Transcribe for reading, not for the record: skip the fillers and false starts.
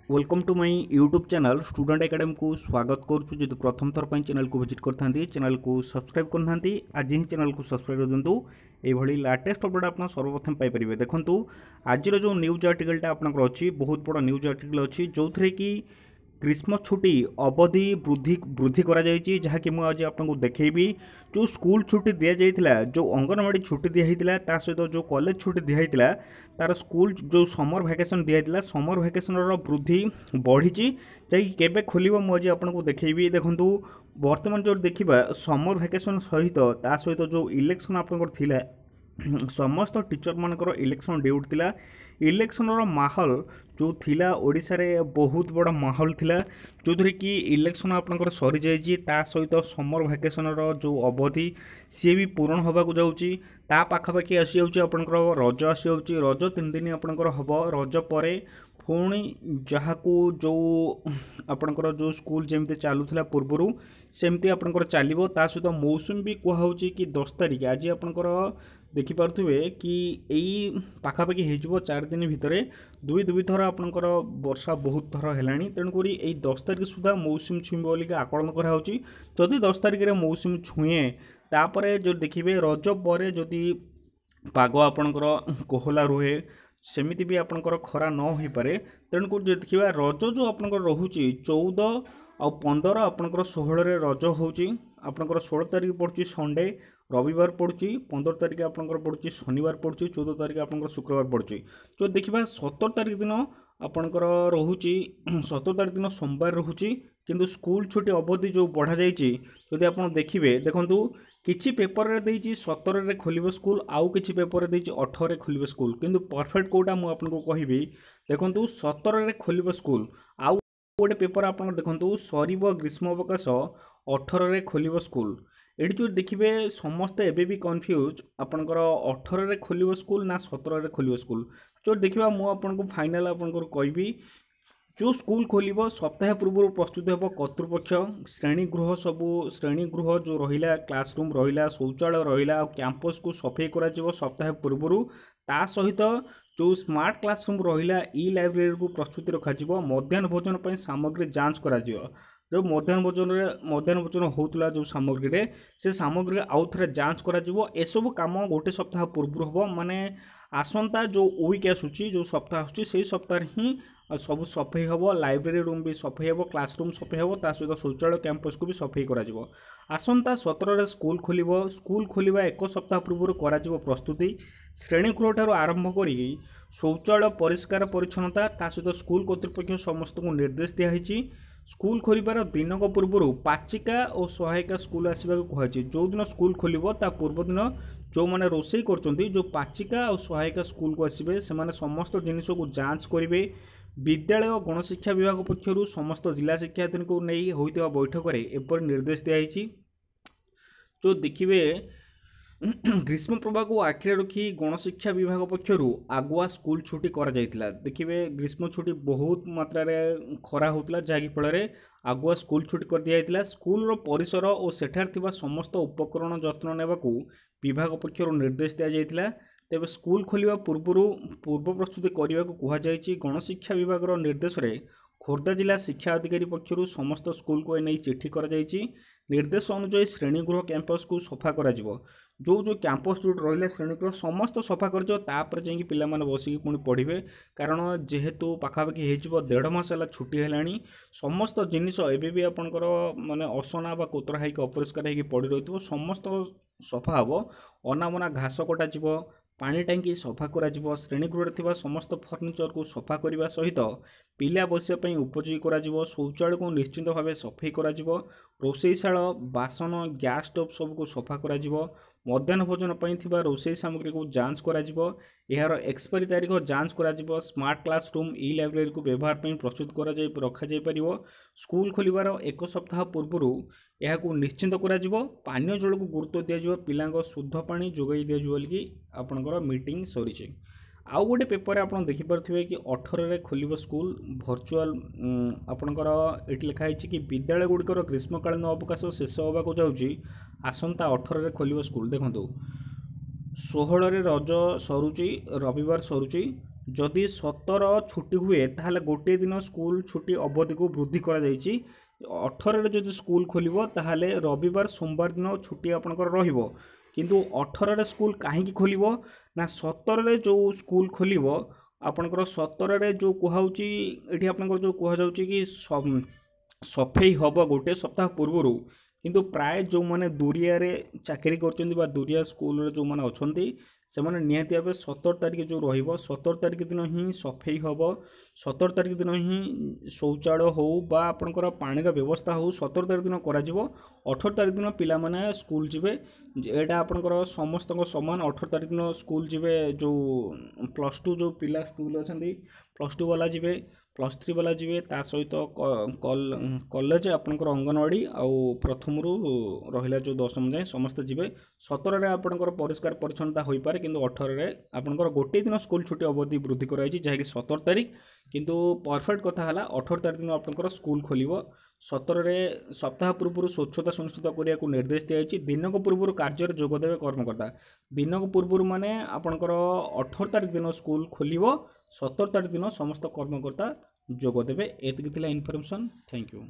Welcome to my YouTube channel Student Academy को स्वागत करुछु। जो प्रथम थर पर चैनल को विजिट करथांती चैनल को सब्सक्राइब करनांती आज ही चैनल को सब्सक्राइब कर दिंतु। ये लाटेस्ट अपडेट आप सर्वप्रथम पाइपर। देखो आज जो न्यूज आर्टिकलटा आपंकर अच्छी बहुत बड़ा न्यूज आर्टिकल अच्छी जो थे कि ग्रीष्म छुट्टी अवधि वृद्धि करा जायछि, जहाँकि मुझे आज आपको देखी जो स्कूल छुट्टी दि जाइथिला, जो अंगनवाड़ी छुट्टी दिया ता सहित जो कॉलेज छुट्टी दिया तार स्कूल जो समर वैकेशन दिया समर वैकेशन वृद्धि बढ़ी जैक केबे खोल मुझे आपको देखी। देखूँ बर्तमान जो देखा समर वैकेशन सहित ता सहित जो इलेक्शन आपंकर समस्त टीचर मानकर इलेक्शन ड्यूटी थिला। इलेक्शन माहौल जो थिला ओडिशा रे बहुत बड़ा माहौल थिला, जो थी कि इलेक्शन आपंकर सरी जाइए ता सहित समर वैकेशन जो अवधि सी भी पूरण होगा जाऊँगी। ता पाखापाखि आसी जाऊँगी आपंकर रज आसी जाऊँगी। रज 3 दिन आपंकर हम रज पर पुणी जहाँ को जो आपंकर जो स्कूल जमी चलूला पूर्वर सेमती आपंकर चलो। ता सहित मौसम भी कहूँ कि 10 तारिख आज आपंकर देखिपे कि यही पाखापाखि हो 4 दिन भितर दुई थर आपंकर वर्षा बहुत थर है। तेणुक 10 तारिख सुधा मौसम छुईब बोलिक आकलन कराऊँगी। जदि 10 तारिख में मौसम छुए तापर जो देखिए रज पर जदि पाग आपंकर कोहला रुहे सेमिति भी आपंकर खरा न हो पारे। तेणुक देखिए रज जो आपंकर रोचे 14 आ 15 आपंकर 16 रज होची। आपंकर 16 तारिख पड़ुची संडे रविवार पड़ुची, 15 तारिख आपंकर पड़ुची शनिवार पड़ुची, 14 तारिख आपंकर शुक्रवार पड़ुची। जो देखिए 17 तारिख दिन आपंकर रोची 17 तारिख दिन सोमवार रोची। किंतु स्कूल छुट्टी अवधि जो बढ़ा जाइए जदि आप देखिए देखूँ किछि पेपर रे देइछि 17 रे खोलिबो स्कूल, आउ किछि पेपर रे देइछि 18 रे खोलिबो स्कूल। किंतु परफेक्ट कोटा मु आपनको कहिबी देखंतु 17 रे खोलिबो स्कूल, आउ गोटे पेपर आपन देखंतु सरीबो ग्रीष्म अवकाश 18 रे खोलिबो स्कूल। एडी जो देखिबे समस्त एबे भी कंफ्यूज आपनकर 18 रे खोलिबो स्कूल ना 17 रे खोलिबो स्कूल। जो देखिबा मु आपनको फाइनल आपनकर कहिबी जो स्कूल खोलिबो सप्ताह पूर्व प्रस्तुत हेबो कर्तृपक्ष श्रेणीगृह सबू श्रेणीगृह जो रहिला क्लासरूम रहिला शौचालय रहिला कैंपस को सफाई करा जिवो सप्ताह पूर्व। ता सहित जो स्मार्ट क्लासरूम रहिला ई लाइब्रेरी को प्रस्तुति रखा जिवो। मध्याह्न भोजन पर सामग्री जांच करा जिवो। जो मध्याह्न भोजन होतला जो सामग्री रे से सामग्री आउ थे जांच करा जिवो। एसबू काम गोटे सप्ताह पूर्व हम माने आसंता जो वीक आसूची जो सप्ताह आसूची से सप्ताह ही सब सफाई हम। लाइब्रेरी रूम भी सफाई हम, क्लासरूम सफाई हम, ता सहित शौचालय कैंपस को भी सफाई करा जिवो। आसंता 17 स्कूल खोलिबो। स्कूल खोलिबा एक सप्ताह पूर्व करा जिवो प्रस्तुति। श्रेणीगृह ठार आरंभ करी शौचालय परिष्कार परिच्छन्नता ता सहित स्कूल कर्तृपक्ष समस्त को निर्देश दिया। स्कूल खोलिबार दिनक पूर्व पाचिका और सहायिका स्कूल आसवा कहुई। जो दिन स्कूल खोलिबो ता पूर्व दिन जो मैंने रोषे कर जो पाचिका और सहायिका स्कूल को आसबे से समस्त जिनिस को जांच करेंगे। विद्यालय और गणशिक्षा विभाग पक्षर समस्त जिला शिक्षार्थी को नहीं होता बैठक में एपर निर्देश दिखाई। जो देखिए ग्रीष्म प्रभा को आखिरे रखी गणशिक्षा विभाग पक्षर आगुआ स्कूल छुट्टी करा जायतिला। देखिए ग्रीष्म छुट्टी बहुत मात्रा रे खरा होतला जहाँकि फल आगुआ स्कूल छुट्टी कर दिया। स्कूल परिसर और सेठार थिबा समस्त उपकरण जत्न नेबाकू विभाग पक्षर निर्देश दिया जायतिला। तेबे स्कूल खोलिबा पूर्व प्रस्तुति करने को कहुई। गणशिक्षा विभाग निर्देश रे खोर्धा जिला शिक्षा अधिकारी पक्षर समस्त स्कूल को नहीं चिठी कर निर्देश अनुसार श्रेणीगृह कैंपस को सफा करा जिवो। जो जो कैंपस जो रहा श्रेणीगृह समस्त सफा कर जाकि पिला बसिक पुणी पढ़े। कारण जेहेतु पाखापाखि हो 1.5 मास है छुट्टी है समस्त जिनिस एबे भी आपंकर माने असना बा कोतरा है अपरिष्कार है पड़ रही समस्त सफा हम। अनामना घास कटा जिवो, पानी टांकी सफा करा जिवो, श्रेणीगृह थिबा समस्त फर्निचर को सफा करने सहित पिला बसिया उपयोगी करा जिवो। शौचालय को निश्चिंत भाव सफाई करा जिवो। रोषेईशाल बासन गैस स्टोव सब को सफा करा जिवो। मध्याह्न भोजन पर थिबा रोषेई सामग्री को जांच करा जिवो। यार एक्सपायरी तारीख जांच करा जिवो। स्मार्ट क्लासरूम ई लाइब्रेरी को व्यवहार पर प्रस्तुत करा जाय रखा जाय परिवो। स्कूल खोलिबार एक सप्ताह पूर्व यह निश्चिंत करा जिवो। पानीय जल को गुरुत्व दिया जिवो। पिलांको शुद्ध पानी जोगाई दिया जिवो बोली आपनकर मीटिंग सरीचे। आउ गोटे पेपर आप देखिपे कि 18 रे खोलिबो स्कूल भर्चुआल आपनकर एटी लिखाई कि विद्यालय गुड़िकर ग्रीष्मकालीन अवकाश शेष होगा जाऊँगी आसंता 18 रे खोलिबो स्कूल। देखो 16 रे रज सरुची रविवार सरुची जदि 17 छुट्टी हुए ताहले गोटे दिन स्कूल छुट्टी अवधि को वृद्धि करा जायछि 18 जो स्कूल खोलिबो ताहले रविवार सोमवार दिन छुट्टी आपनकर रहिबो किंतु 18 स्कूल कहीं खोलिबो ना 17 जो स्कूल खोलिबो आपनकर 17 जो कुहाउची एठी आपनकर जो कुहा जाउची कि सफेई हब गोटे सप्ताह पूर्व किंतु प्राय जो माने दूरिया रे चाकरी करछन्ती बा दूरिया स्कूल रे जो माने अछन्ती से माने निहाती भाबे 17 तारिख जो रहिबो 17 तारिख दिन ही सफेई हब 17 तारिख दिन ही शौचालय हो बा आपनकर पानी रा व्यवस्था हो 17 तारिख दिन करा जिवो 18 तारिख दिन पिला माने स्कूल जिवे एटा आपनकर समस्त समान 18 तारिख दिन स्कूल जिवे जो +2 जो पिला स्कूल अछन्ती +2 वाला जिवे +3 वाला जिवे ता सहित कॉलेज आपनकर अंगनवाड़ी आउ प्रथम रु रहिला जो 10म जाए समस्त जिवे 17 रे आपनकर परिष्कार परिच्छन्नता होई पारे किंतु 18 रे आपनकर गोटे दिन स्कूल छुट्टी अवधि वृद्धि कराई जहाँकि 17 तारिख किंतु परफेक्ट कथा है 18 तारिख दिन आपनकर स्कूल खोलिबो 17 रे सप्ताह पूर्व स्वच्छता सुनिश्चित करिया को निर्देश दिया दिन को पूर्व कार्य जोग देवे कर्मकर्ता दिन को पूर्व माने आपनकर 18 तारिख दिन स्कूल खोलिबो 17 तारिख दिन समस्त कर्मकर्ता जोग देवे एतिक थिला इनफॉरमेशन थैंक यू।